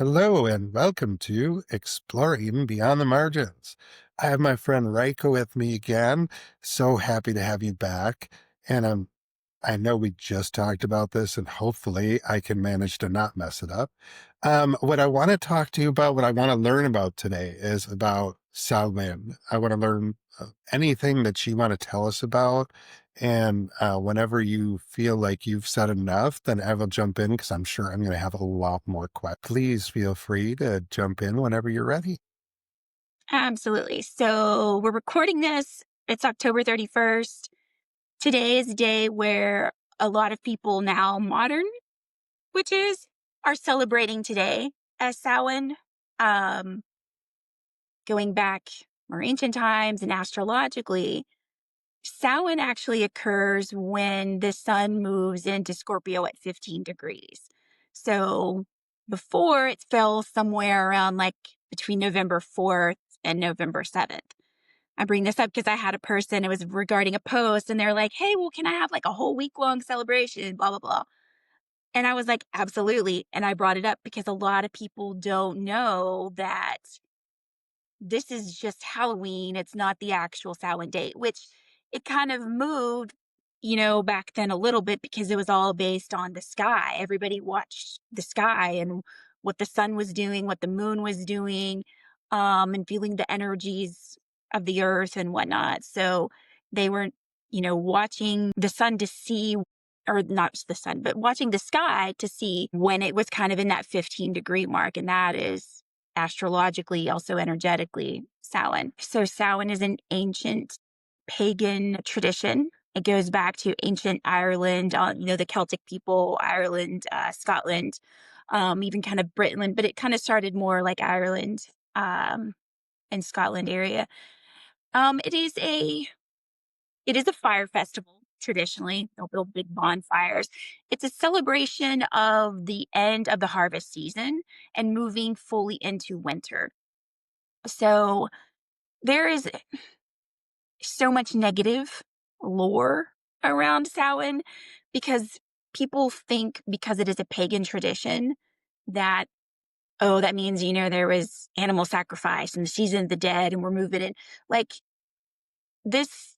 Hello and welcome to Exploring Beyond the Margins. I have my friend Raiko with me again. So happy to have you back. And I know we just talked about this, and hopefully I can manage to not mess it up. What I want to talk to you about, what I want to learn about today is about Samhain. I want to learn anything that you want to tell us about. And whenever you feel like you've said enough, then I will jump in because I'm sure I'm going to have a lot more questions. Please feel free to jump in whenever you're ready. Absolutely. So we're recording this. It's October 31st. Today is a day where a lot of people now, modern witches, are celebrating today as Samhain. Um, Going back more ancient times and astrologically, Samhain actually occurs when the sun moves into Scorpio at 15 degrees. So before it fell somewhere around like between November 4th and November 7th. I bring this up because I had a person, it was regarding a post, and they're like, hey, well, can I have like a whole week long celebration? Blah, blah, blah. And I was like, absolutely. And I brought it up because a lot of people don't know that this is just Halloween. It's not the actual Samhain date, which it kind of moved, back then a little bit because it was all based on the sky. Everybody watched the sky and what the sun was doing, what the moon was doing, and feeling the energies of the earth and whatnot. So they were, watching the sun to see, or not the sun, but watching the sky to see when it was kind of in that 15-degree mark. And that is astrologically, also energetically, Samhain. So Samhain is an ancient pagan tradition. It goes back to ancient Ireland, the Celtic people, Ireland, Scotland, even kind of Britain, but it kind of started more like Ireland and Scotland area. Um, it is a it is a fire festival. Traditionally, they'll build big bonfires. It's a celebration of the end of the harvest season and moving fully into winter. So there is so much negative lore around Samhain because people think because it is a pagan tradition that, oh, that means, there was animal sacrifice and the season of the dead and we're moving in. Like this,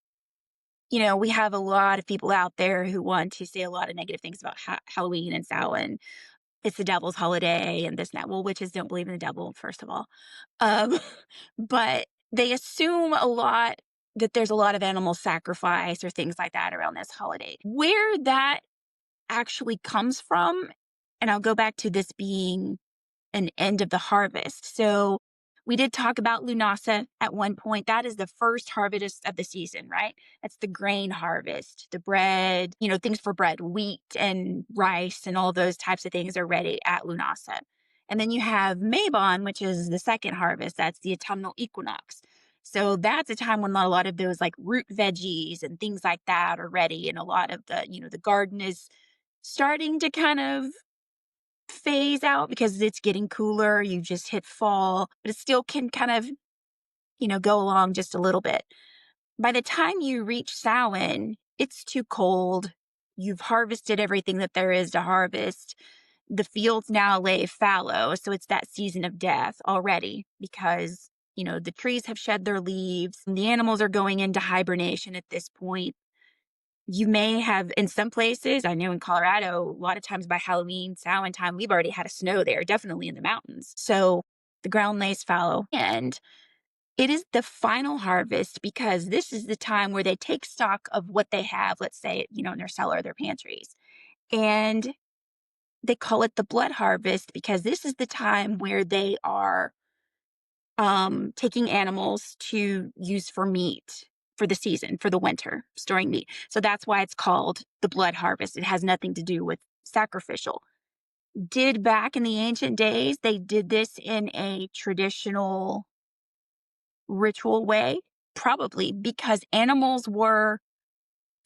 we have a lot of people out there who want to say a lot of negative things about Halloween and Samhain. It's the devil's holiday and this and that. Well, witches don't believe in the devil, first of all. Um, but they assume a lot that there's a lot of animal sacrifice or things like that around this holiday. Where that actually comes from, and I'll go back to this being an end of the harvest. So we did talk about Lunasa at one point. That is the first harvest of the season, right? That's the grain harvest, the bread, things for bread, wheat and rice and all those types of things are ready at Lunasa. And then you have Mabon, which is the second harvest. That's the autumnal equinox. So that's a time when a lot of those like root veggies and things like that are ready. And a lot of the garden is starting to kind of phase out because it's getting cooler. You just hit fall, but it still can kind of, go along just a little bit. By the time you reach Samhain, it's too cold. You've harvested everything that there is to harvest. The fields now lay fallow. So it's that season of death already because, the trees have shed their leaves. And the animals are going into hibernation at this point. You may have, in some places, I know in Colorado, a lot of times by Halloween, Samhain time, we've already had a snow there, definitely in the mountains. So the ground lays fallow. And it is the final harvest because this is the time where they take stock of what they have, let's say, in their cellar or their pantries. And they call it the blood harvest because this is the time where they are taking animals to use for meat for the season, for the winter, storing meat. So that's why it's called the blood harvest. It has nothing to do with sacrificial. Did back in the ancient days, they did this in a traditional ritual way? Probably because animals were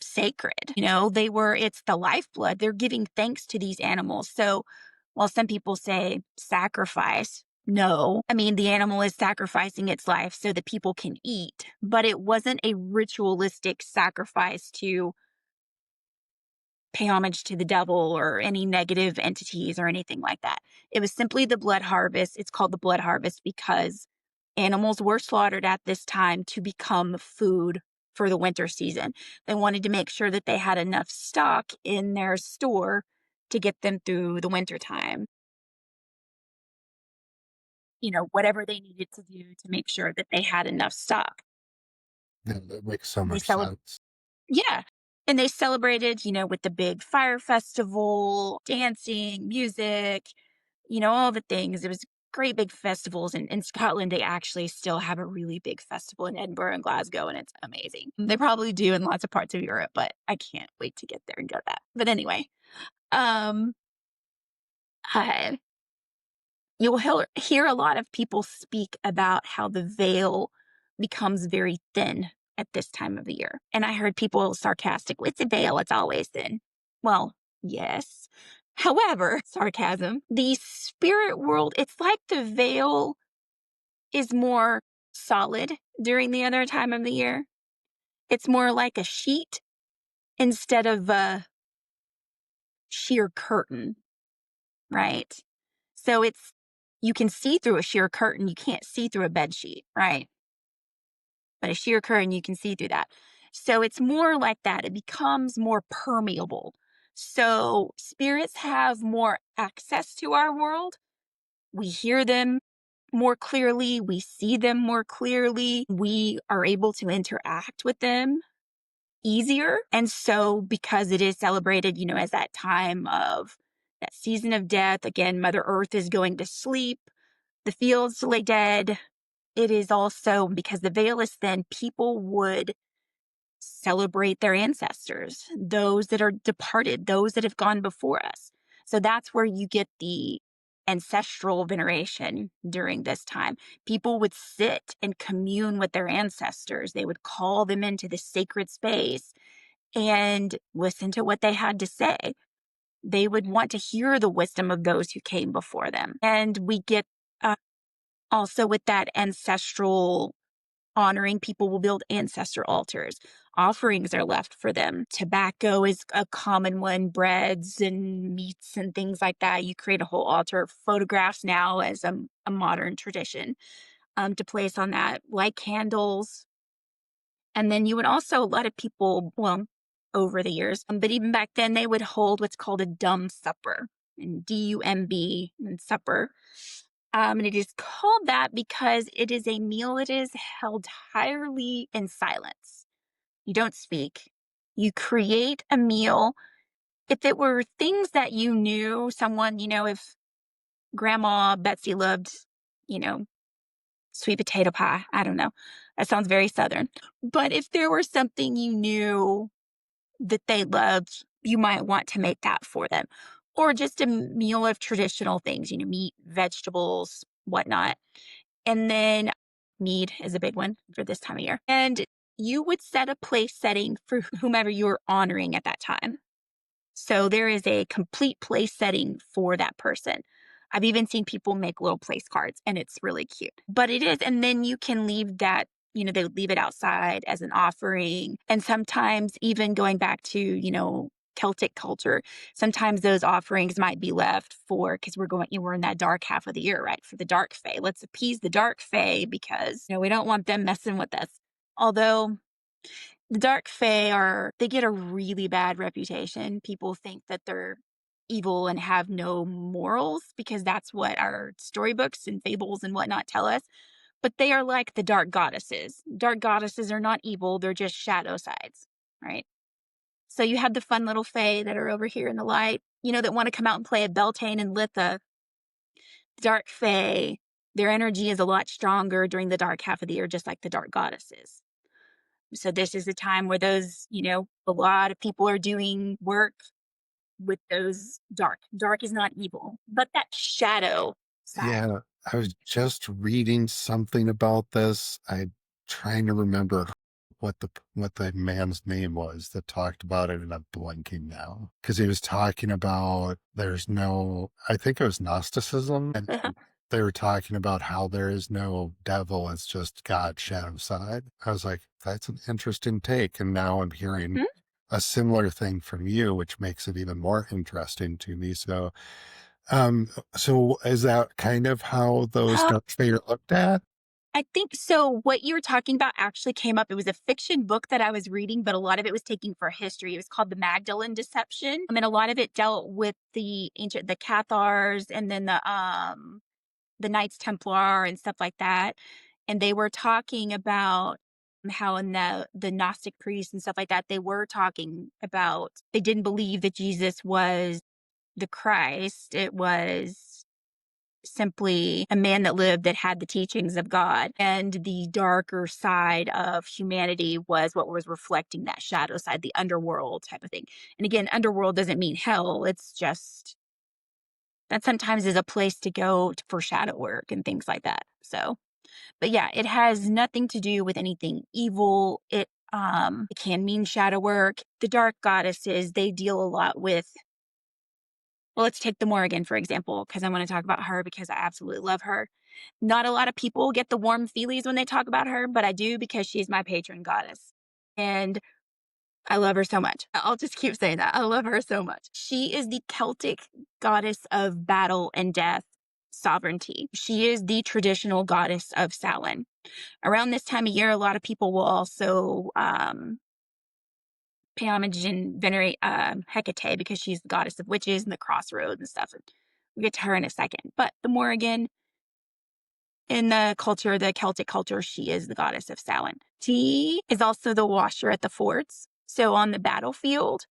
sacred. It's the lifeblood. They're giving thanks to these animals. So while some people say sacrifice, no, I mean, the animal is sacrificing its life so that people can eat, but it wasn't a ritualistic sacrifice to pay homage to the devil or any negative entities or anything like that. It was simply the blood harvest. It's called the blood harvest because animals were slaughtered at this time to become food for the winter season. They wanted to make sure that they had enough stock in their store to get them through the winter time. Whatever they needed to do to make sure that they had enough stock. Yeah, that makes so They much celebrate, sense. yeah. And they celebrated, with the big fire festival, dancing, music, all the things. It was great big festivals. And in Scotland, they actually still have a really big festival in Edinburgh and Glasgow, and it's amazing. They probably do in lots of parts of Europe, but I can't wait to get there and go to that. But anyway, um, I you'll hear a lot of people speak about how the veil becomes very thin at this time of the year. And I heard people sarcastically, it's a veil, it's always thin. Well, yes. However, sarcasm, the spirit world, it's like the veil is more solid during the other time of the year. It's more like a sheet instead of a sheer curtain, right? So you can see through a sheer curtain, you can't see through a bed sheet, right? But a sheer curtain, you can see through that. So it's more like that. It becomes more permeable. So spirits have more access to our world. We hear them more clearly. We see them more clearly. We are able to interact with them easier. And so because it is celebrated, as that time of that season of death, again, Mother Earth is going to sleep, the fields lay dead. It is also because the veil is thin, people would celebrate their ancestors, those that are departed, those that have gone before us. So that's where you get the ancestral veneration during this time. People would sit and commune with their ancestors. They would call them into the sacred space and listen to what they had to say. They would want to hear the wisdom of those who came before them. And we get also with that ancestral honoring, people will build ancestor altars. Offerings are left for them. Tobacco is a common one, breads and meats and things like that. You create a whole altar. Photographs now as a modern tradition to place on that, like candles. And then you would also, a lot of people, well, over the years, but even back then, they would hold what's called a dumb supper, and DUMB and supper. And it is called that because it is a meal that is held entirely in silence. You don't speak. You create a meal. If it were things that you knew, someone, if Grandma Betsy loved, you know, sweet potato pie, I don't know. That sounds very Southern. But if there were something you knew that they loved, you might want to make that for them. Or just a meal of traditional things, meat, vegetables, whatnot. And then mead is a big one for this time of year. And you would set a place setting for whomever you're honoring at that time. So there is a complete place setting for that person. I've even seen people make little place cards and it's really cute. But it is, and then you can leave that, they would leave it outside as an offering. And sometimes even going back to, Celtic culture, sometimes those offerings might be left for, because we're in that dark half of the year, right? For the dark fae. Let's appease the dark fae because, we don't want them messing with us. Although the dark fae they get a really bad reputation. People think that they're evil and have no morals because that's what our storybooks and fables and whatnot tell us. But they are like the dark goddesses. Dark goddesses are not evil, they're just shadow sides, right? So you have the fun little fae that are over here in the light, that want to come out and play a Beltane and Litha. Dark fae, their energy is a lot stronger during the dark half of the year, just like the dark goddesses. So this is a time where a lot of people are doing work with those dark. Dark is not evil, but that shadow side. Yeah, I was just reading something about this. I'm trying to remember what the man's name was that talked about it, and I'm blanking now. Because he was talking about there's no, I think it was Gnosticism, and they were talking about how there is no devil, it's just God's shadow side. I was like, that's an interesting take. And now I'm hearing Mhm. a similar thing from you, which makes it even more interesting to me. So is that kind of how those Uh, dark fate are looked at? I think so. What you were talking about actually came up. It was a fiction book that I was reading, but a lot of it was taking for history. It was called The Magdalene Deception. I mean, a lot of it dealt with the Cathars and then the Knights Templar and stuff like that. And they were talking about how in the Gnostic priests and stuff like that, they were talking about they didn't believe that Jesus was the Christ. It was simply a man that lived that had the teachings of God. And the darker side of humanity was what was reflecting that shadow side, the underworld type of thing. And again, underworld doesn't mean hell. It's just that sometimes is a place to go for shadow work and things like that. So, but yeah, it has nothing to do with anything evil. It can mean shadow work. The dark goddesses, they deal a lot with, well, let's take the Morrigan, for example, because I want to talk about her because I absolutely love her. Not a lot of people get the warm feelies when they talk about her, but I do because she's my patron goddess. And I love her so much. I'll just keep saying that. I love her so much. She is the Celtic goddess of battle and death, sovereignty. She is the traditional goddess of Samhain. Around this time of year, a lot of people will also pay homage and venerate Hecate because she's the goddess of witches and the crossroads and stuff. And we'll get to her in a second. But the Morrigan, in the culture, the Celtic culture, she is the goddess of Samhain. She is also the washer at the forts. So on the battlefield,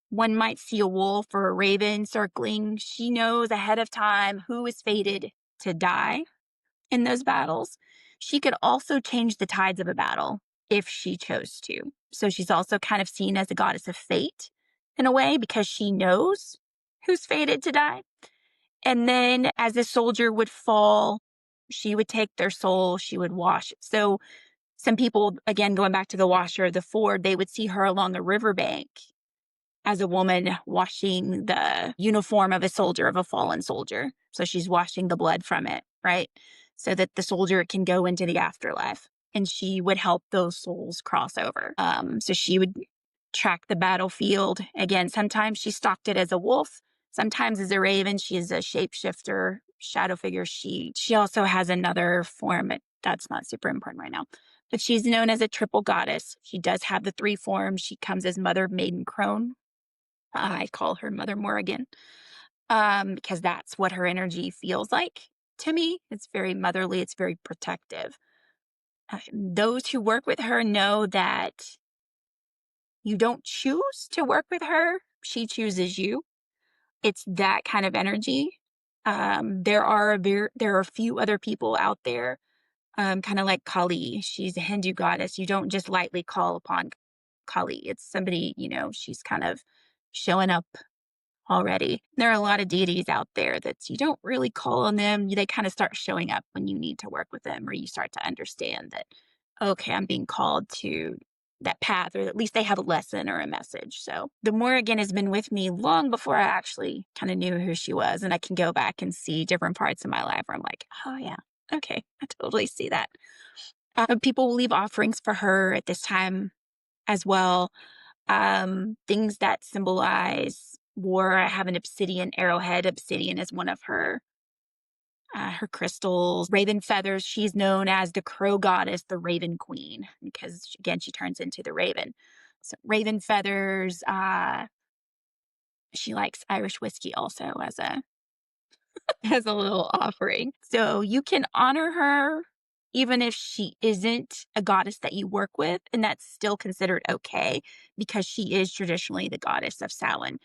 one might see a wolf or a raven circling. She knows ahead of time who is fated to die in those battles. She could also change the tides of a battle if she chose to. So she's also kind of seen as a goddess of fate in a way because she knows who's fated to die. And then as a soldier would fall, she would take their soul, she would wash. So some people, again, going back to the washer of the ford, they would see her along the riverbank as a woman washing the uniform of a soldier, of a fallen soldier. So she's washing the blood from it, right? So that the soldier can go into the afterlife. And she would help those souls cross over. So she would track the battlefield. Again, sometimes she stalked it as a wolf, sometimes as a raven. She is a shapeshifter, shadow figure. She also has another form that's not super important right now. But she's known as a triple goddess. She does have the three forms. She comes as Mother Maiden Crone. I call her Mother Morrigan because that's what her energy feels like to me. It's very motherly, it's very protective. Those who work with her know that you don't choose to work with her, she chooses you. It's that kind of energy. There are a few other people out there, kind of like Kali. She's a Hindu goddess. You don't just lightly call upon Kali. It's somebody, she's kind of showing up already. There are a lot of deities out there that you don't really call on them. They kind of start showing up when you need to work with them, or you start to understand that, okay, I'm being called to that path, or at least they have a lesson or a message. So the Morrigan has been with me long before I actually kind of knew who she was. And I can go back and see different parts of my life where I'm like, oh, yeah, okay, I totally see that. People will leave offerings for her at this time as well. Things that symbolize war. I have an obsidian arrowhead. Obsidian is one of her crystals. Raven feathers. She's known as the crow goddess, the Raven Queen, because again, she turns into the raven. So raven feathers. She likes Irish whiskey also as a as a little offering. So you can honor her even if she isn't a goddess that you work with, and that's still considered okay because she is traditionally the goddess of Samhain,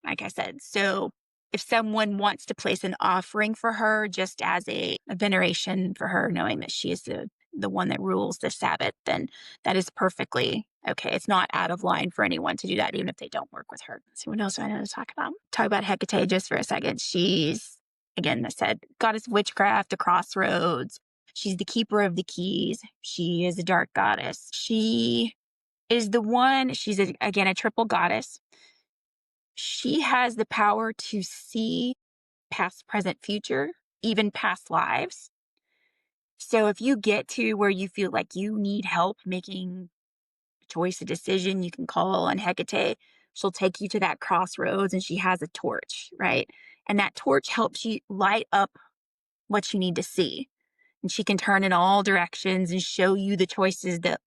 like I said. So if someone wants to place an offering for her just as a veneration for her, knowing that she is the one that rules the Sabbath, then that is perfectly okay. It's not out of line for anyone to do that, even if they don't work with her. So what else do I know to talk about? Talk about Hecate just for a second. She's, again, I said, goddess of witchcraft, the crossroads. She's the keeper of the keys. She is a dark goddess. She is the one, she's again a triple goddess. She has the power to see past, present, future, even past lives. So if you get to where you feel like you need help making choice, a decision, you can call on Hecate. She'll take you to that crossroads and she has a torch, right? And that torch helps you light up what you need to see. And she can turn in all directions and show you the choices that,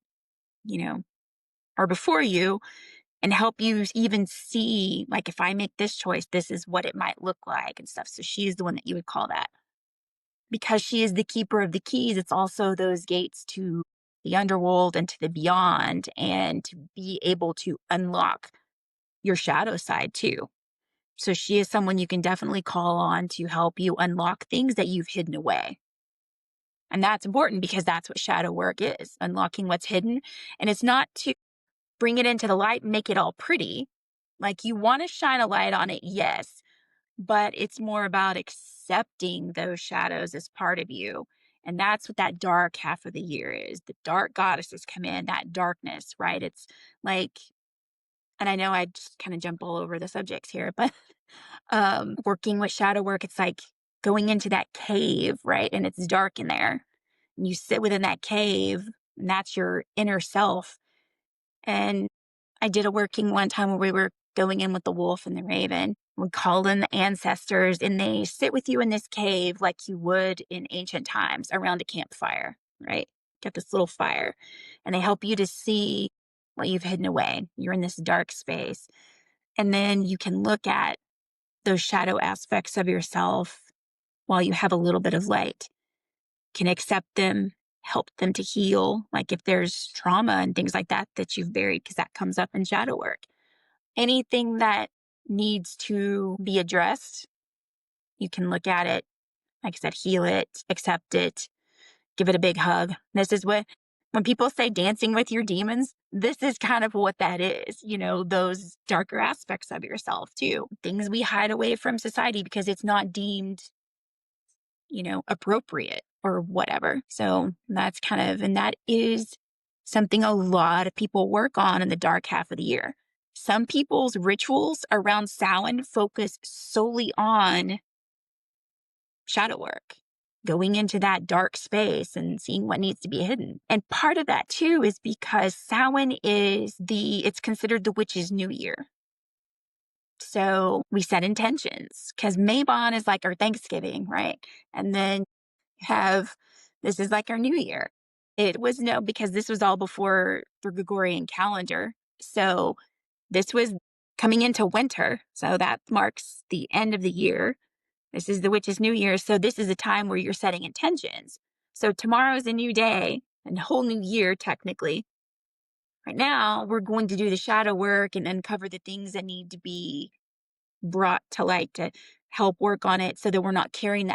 you know, are before you and help you even see, like, if I make this choice, this is what it might look like and stuff. So she's the one that you would call that. Because she is the keeper of the keys, it's also those gates to the underworld and to the beyond, and to be able to unlock your shadow side too. So she is someone you can definitely call on to help you unlock things that you've hidden away. And that's important because that's what shadow work is, unlocking what's hidden. And it's not to bring it into the light and make it all pretty. Like, you want to shine a light on it, yes, but it's more about accepting those shadows as part of you. And that's what that dark half of the year is. The dark goddesses come in, that darkness, right? It's like, and I know I just kind of jump all over the subjects here, but working with shadow work, it's like going into that cave, right? And it's dark in there. And you sit within that cave, and that's your inner self. And I did a working one time where we were going in with the wolf and the raven. We called in the ancestors and they sit with you in this cave like you would in ancient times around a campfire, right? Get this little fire and they help you to see what you've hidden away. You're in this dark space. And then you can look at those shadow aspects of yourself while you have a little bit of light, can accept them, help them to heal. Like if there's trauma and things like that that you've buried, because that comes up in shadow work. Anything that needs to be addressed, you can look at it, like I said, heal it, accept it, give it a big hug. This is what, when people say dancing with your demons, this is kind of what that is, those darker aspects of yourself too. Things we hide away from society because it's not deemed appropriate or whatever. So that's kind of, and that is something a lot of people work on in the dark half of the year. Some people's rituals around Samhain focus solely on shadow work, going into that dark space and seeing what needs to be hidden. And part of that too is because Samhain is it's considered the witch's new year. So we set intentions because Mabon is like our Thanksgiving, right? And then have this is like our new year. It was no, because this was all before the Gregorian calendar. So this was coming into winter. So that marks the end of the year. This is the witch's new year. So this is a time where you're setting intentions. So tomorrow is a new day and a whole new year, technically. Right now, we're going to do the shadow work and uncover the things that need to be brought to light to help work on it so that we're not carrying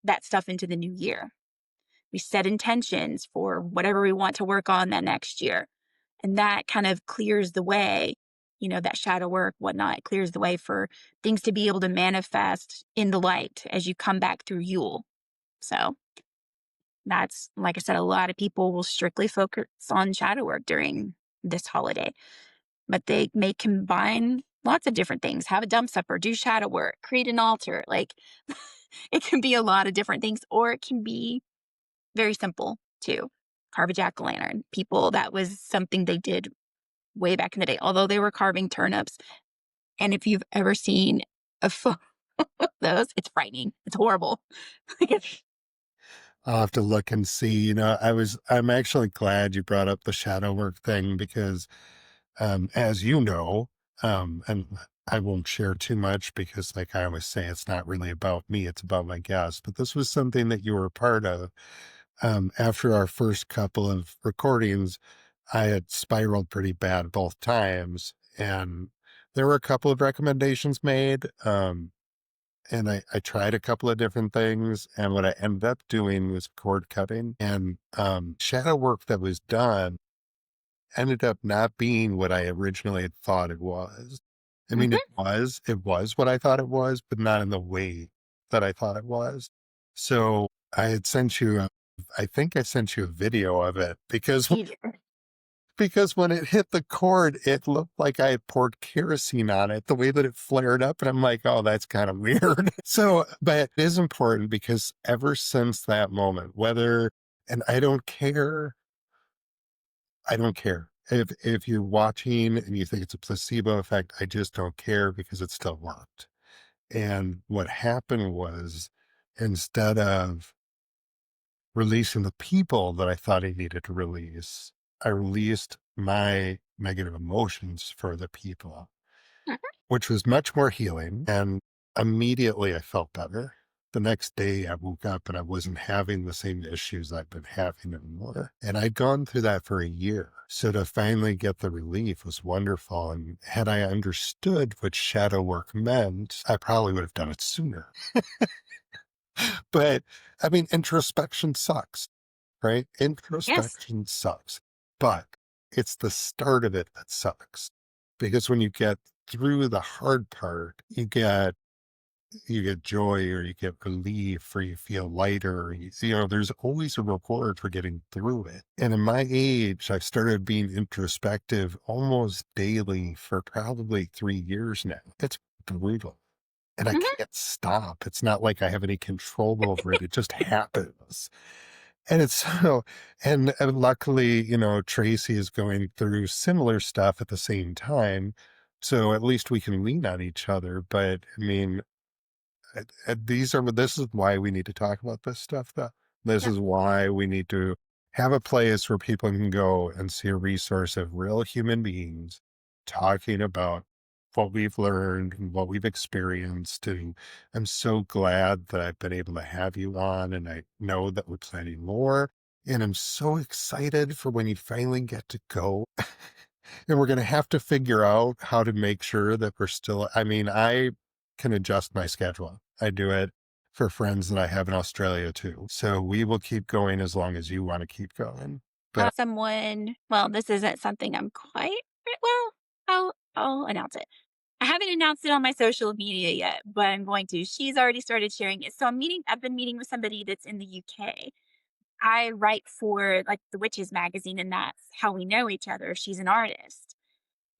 that stuff into the new year. We set intentions for whatever we want to work on that next year. And that kind of clears the way, that shadow work, whatnot, it clears the way for things to be able to manifest in the light as you come back through Yule. So that's, like I said, a lot of people will strictly focus on shadow work during this holiday, but they may combine lots of different things, have a dump supper, do shadow work, create an altar. Like it can be a lot of different things, or it can be very simple too. Carve a jack-o'-lantern. People, that was something they did way back in the day, although they were carving turnips. And if you've ever seen a photo of those, it's frightening. It's horrible. I'll have to look and see. I'm actually glad you brought up the shadow work thing because, as you know, and I won't share too much because, like I always say, it's not really about me, it's about my guests. But this was something that you were a part of. After our first couple of recordings, I had spiraled pretty bad both times. And there were a couple of recommendations made. And I tried a couple of different things. And what I ended up doing was cord cutting and shadow work that was done ended up not being what I originally had thought it was. I mean, Mhm. it was what I thought it was, but not in the way that I thought it was. So I had sent you, I think I sent you a video of it because Either. because when it hit the cord, it looked like I had poured kerosene on it, the way that it flared up. And I'm like, oh, that's kind of weird. So, but it is important because ever since that moment, and I don't care if you're watching and you think it's a placebo effect, I just don't care because it still worked. And what happened was, instead of releasing the people that I thought I needed to release, I released my negative emotions for the people, Mhm. which was much more healing. And immediately I felt better. The next day I woke up and I wasn't having the same issues I've been having anymore. And I'd gone through that for a year. So to finally get the relief was wonderful. And had I understood what shadow work meant, I probably would have done it sooner. But I mean, introspection sucks, right? Yes. Introspection sucks, but it's the start of it that sucks. Because when you get through the hard part, you get joy, or you get relief, or you feel lighter. Or there's always a reward for getting through it. And in my age, I've started being introspective almost daily for probably 3 years now. It's brutal. And I Mhm. can't stop. It's not like I have any control over it. It just happens. And it's so, and luckily, Tracy is going through similar stuff at the same time. So at least we can lean on each other. But I mean, this is why we need to talk about this stuff, though. This Yeah. is why we need to have a place where people can go and see a resource of real human beings talking about what we've learned and what we've experienced. And I'm so glad that I've been able to have you on, and I know that we're planning more. And I'm so excited for when you finally get to go. And we're going to have to figure out how to make sure that we're still, I mean, I can adjust my schedule. I do it for friends that I have in Australia too. So we will keep going as long as you want to keep going. But Someone, well, this isn't something I'm quite, well, I'll announce it. I haven't announced it on my social media yet, but I'm going to. She's already started sharing it. So I've been meeting with somebody that's in the UK. I write for like the Witches magazine, and that's how we know each other. She's an artist.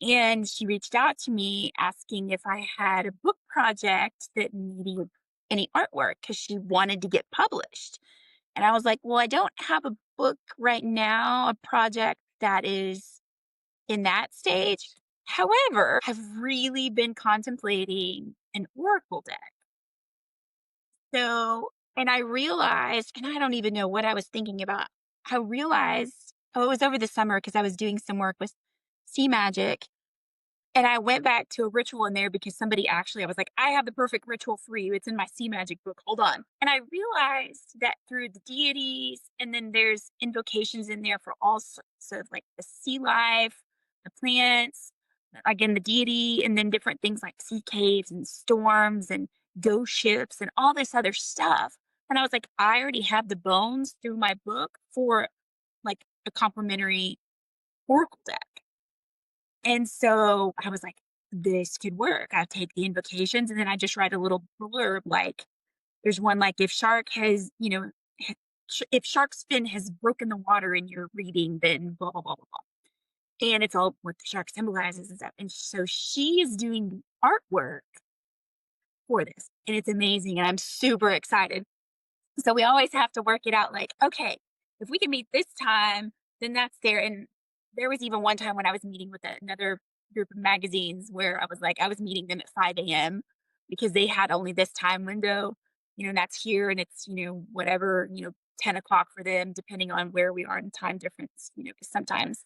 And she reached out to me asking if I had a book project that needed any artwork because she wanted to get published. And I was like, well, I don't have a book right now, a project that is in that stage. However, I've really been contemplating an oracle deck. So, and I realized, and I don't even know what I was thinking about. I realized, oh, it was over the summer because I was doing some work with sea magic, and I went back to a ritual in there because somebody actually, I was like, I have the perfect ritual for you. It's in my sea magic book. Hold on. And I realized that through the deities, and then there's invocations in there for all sorts of like the sea life, the plants, again, the deity, and then different things like sea caves and storms and ghost ships and all this other stuff. And I was like, I already have the bones through my book for like a complimentary oracle deck. And so I was like, this could work. I take the invocations and then I just write a little blurb like, there's one like, if shark has, if shark's fin has broken the water in your reading, then blah, blah, blah, blah, blah. And it's all what the shark symbolizes and stuff. And so she is doing the artwork for this. And it's amazing. And I'm super excited. So we always have to work it out like, okay, if we can meet this time, then that's there. And there was even one time when I was meeting with another group of magazines where I was like, I was meeting them at 5 a.m. because they had only this time window, and that's here and it's, whatever, 10 o'clock for them, depending on where we are in time difference, because sometimes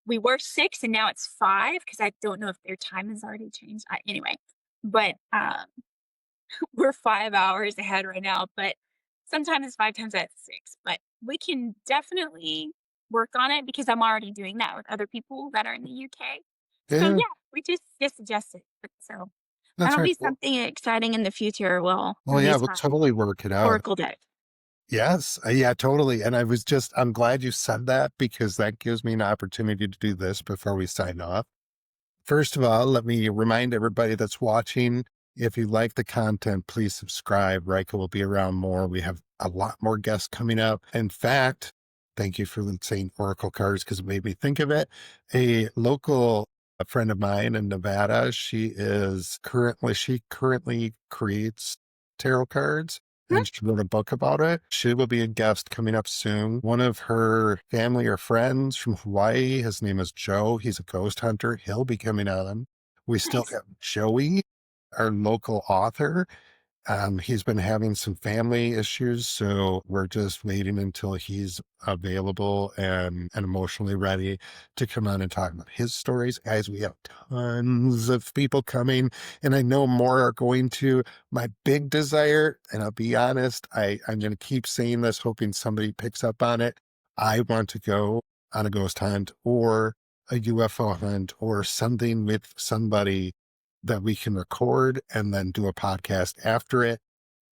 we were 6 and now it's 5 because I don't know if their time has already changed. Anyway, but we're 5 hours ahead right now, but sometimes it's 5 times at 6, but we can definitely work on it because I'm already doing that with other people that are in the UK. So, yeah, yeah, we just adjust it, but so that's that'll right. be something exciting in the future. We'll Well, yeah, release we'll my totally work it out. Oracle deck. Yes. Yeah, totally. And I'm glad you said that because that gives me an opportunity to do this before we sign off. First of all, let me remind everybody that's watching, if you like the content, please subscribe. Rika will be around more. We have a lot more guests coming up. In fact, thank you for saying Oracle cards because it made me think of it. A friend of mine in Nevada, she currently creates tarot cards. and she wrote a book about it. She will be a guest coming up soon. One of her family or friends from Hawaii, his name is Joe. He's a ghost hunter. He'll be coming on. We still Nice. have Joey, our local author. He's been having some family issues, so we're just waiting until he's available and emotionally ready to come on and talk about his stories. Guys, we have tons of people coming, and I know more are going to. My big desire, and I'll be honest, I'm going to keep saying this, hoping somebody picks up on it. I want to go on a ghost hunt or a UFO hunt or something with somebody that we can record and then do a podcast after it.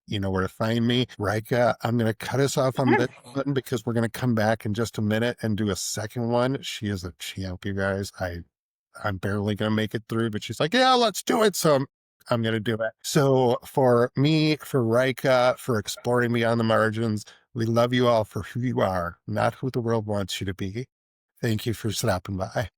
You know where to find me. Rika, I'm going to cut us off on Sure. this one because we're going to come back in just a minute and do a second one. She is a champ, you guys. I'm barely going to make it through, but she's like, yeah, let's do it. So I'm going to do it. So for me, for Rika, for exploring beyond the margins, we love you all for who you are, not who the world wants you to be. Thank you for stopping by.